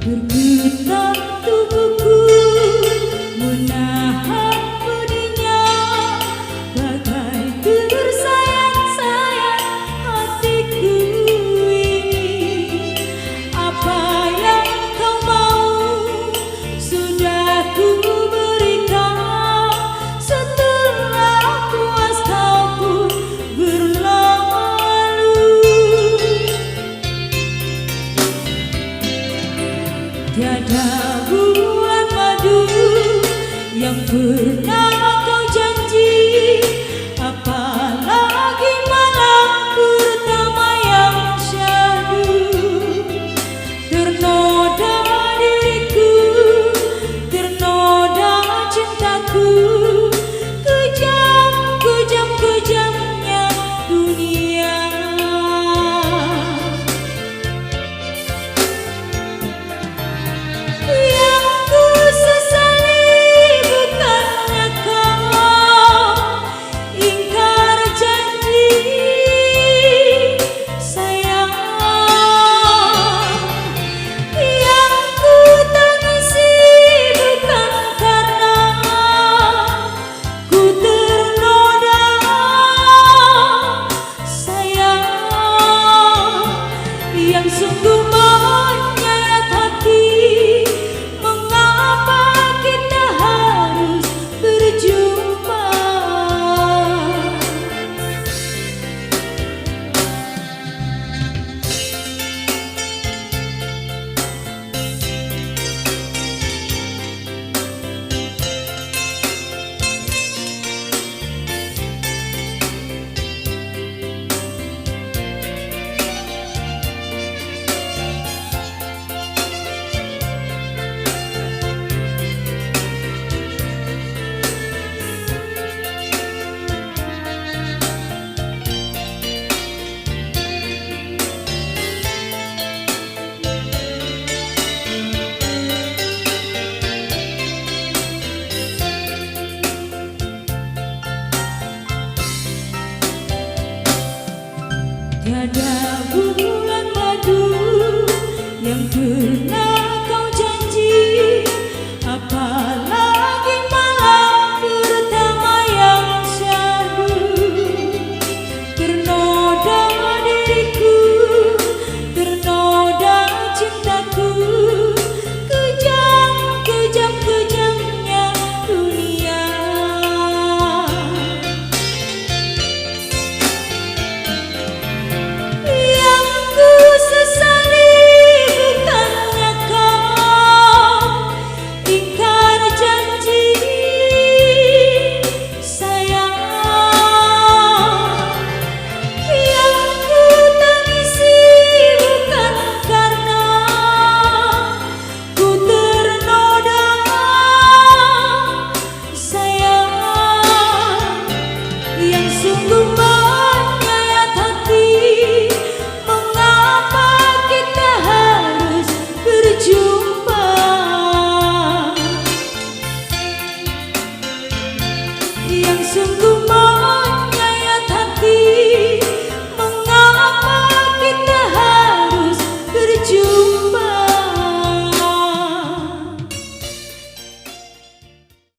Bergetar tubuhku menahan pedihnya, bagai tersayang-sayang hatiku ini. Apa yang kau mau sudah ku berikan, setelah puas kau pun berlalu. Tiada bulan madu yang pernah kau janji, apalagi malam pertama yang syahdu. Ternoda diriku, ternoda cintaku, kejam, kejam, kejamnya dunia. Yang ku sesali bukannya kau ingkar janji sayang. Yang ku tangisi bukan karena ku ternoda sayang. Yang sungguh menyayat hati, mengapa kita harus berjumpa? Tiada bulan madu yang